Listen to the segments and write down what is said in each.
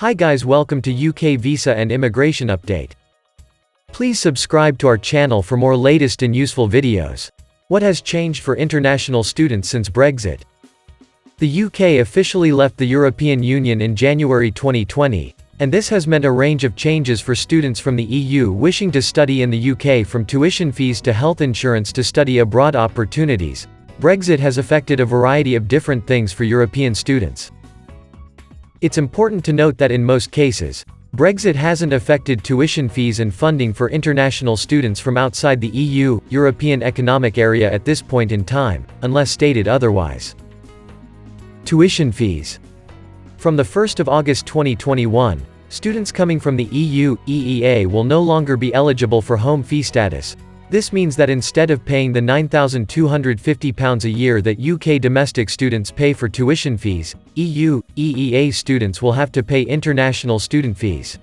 Hi guys, welcome to UK Visa and Immigration Update. Please subscribe to our channel for more latest and useful videos. What has changed for international students since Brexit? The UK officially left the European Union in January 2020, and this has meant a range of changes for students from the EU wishing to study in the UK, from tuition fees to health insurance to study abroad opportunities. Brexit has affected a variety of different things for European students. It's important to note that in most cases, Brexit hasn't affected tuition fees and funding for international students from outside the EU, European Economic Area at this point in time, unless stated otherwise. Tuition fees. From the 1st of August 2021, students coming from the EU, EEA will no longer be eligible for home fee status. This means that instead of paying the £9,250 a year that UK domestic students pay for tuition fees, EU, EEA students will have to pay international student fees.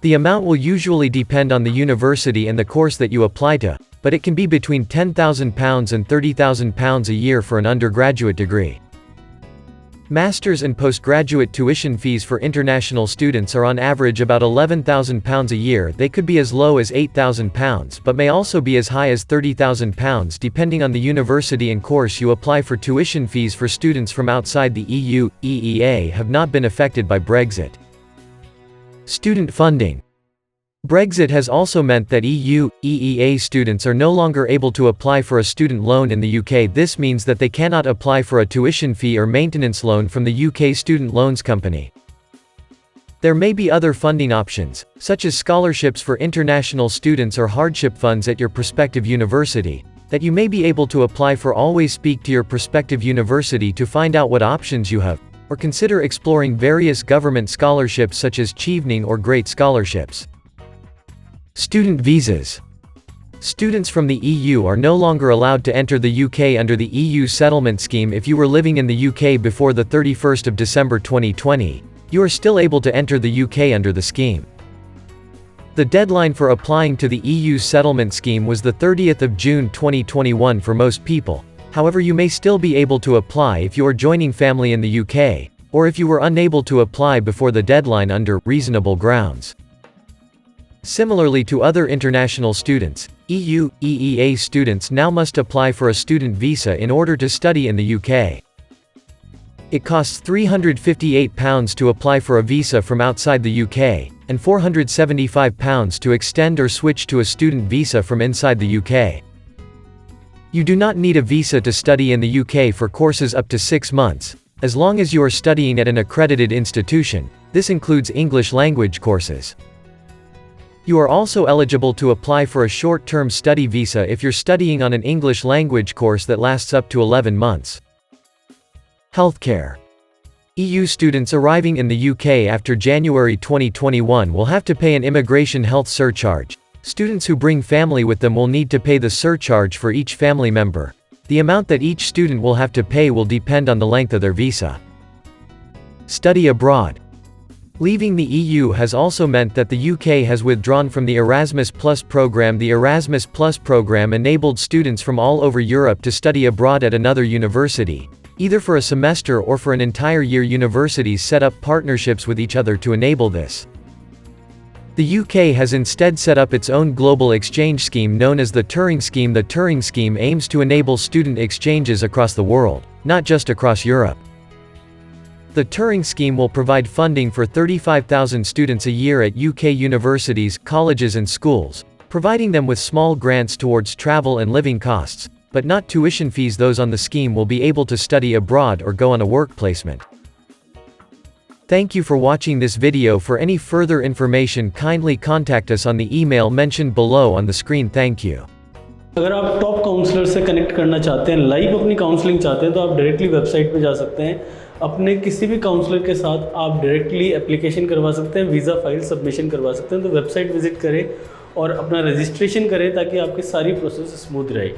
The amount will usually depend on the university and the course that you apply to, but it can be between £10,000 and £30,000 a year for an undergraduate degree. Master's and postgraduate tuition fees for international students are on average about £11,000 a year. They could be as low as £8,000 but may also be as high as £30,000 depending on the university and course you apply for. Tuition fees for students from outside the EU, EEA have not been affected by Brexit. Student funding. Brexit has also meant that EU, EEA students are no longer able to apply for a student loan in the UK. This means that they cannot apply for a tuition fee or maintenance loan from the UK Student Loans Company. There may be other funding options, such as scholarships for international students or hardship funds at your prospective university, that you may be able to apply for. Always speak to your prospective university to find out what options you have, or consider exploring various government scholarships such as Chevening or Great Scholarships. Student visas. Students from the EU are no longer allowed to enter the UK under the EU settlement scheme. If you were living in the UK before the 31st of December 2020, you are still able to enter the UK under the scheme. The deadline for applying to the EU settlement scheme was the 30th of June 2021 for most people. However, you may still be able to apply if you are joining family in the UK, or if you were unable to apply before the deadline under reasonable grounds. Similarly to other international students, EU, EEA students now must apply for a student visa in order to study in the UK. It costs £358 to apply for a visa from outside the UK, and £475 to extend or switch to a student visa from inside the UK. You do not need a visa to study in the UK for courses up to 6 months, as long as you are studying at an accredited institution. This includes English language courses. You are also eligible to apply for a short-term study visa if you're studying on an English language course that lasts up to 11 months. Healthcare. EU students arriving in the UK after January 2021 will have to pay an immigration health surcharge. Students who bring family with them will need to pay the surcharge for each family member. The amount that each student will have to pay will depend on the length of their visa. Study abroad. Leaving the EU has also meant that the UK has withdrawn from the Erasmus Plus program. The Erasmus Plus program enabled students from all over Europe to study abroad at another university, either for a semester or for an entire year. Universities set up partnerships with each other to enable this. The UK has instead set up its own global exchange scheme known as the Turing Scheme. The Turing Scheme aims to enable student exchanges across the world, not just across Europe. The Turing Scheme will provide funding for 35,000 students a year at UK universities, colleges and schools, providing them with small grants towards travel and living costs, but not tuition fees. Those on the scheme will be able to study abroad or go on a work placement. Thank you for watching this video. For any further information, kindly contact us on the email mentioned below on the screen. Thank you. अगर आप top counsellor से connect करना चाहते हैं, live अपनी counselling चाहते हैं, तो आप डायरेक्टली वेबसाइट पे जा सकते हैं। अपने किसी भी काउंसलर के साथ आप डायरेक्टली एप्लीकेशन करवा सकते हैं, वीज़ा फाइल सबमिशन करवा सकते हैं। तो वेबसाइट विजिट करें और अपना रजिस्ट्रेशन करें ताकि आपकी सारी प्रोसेस स्मूथ रहे।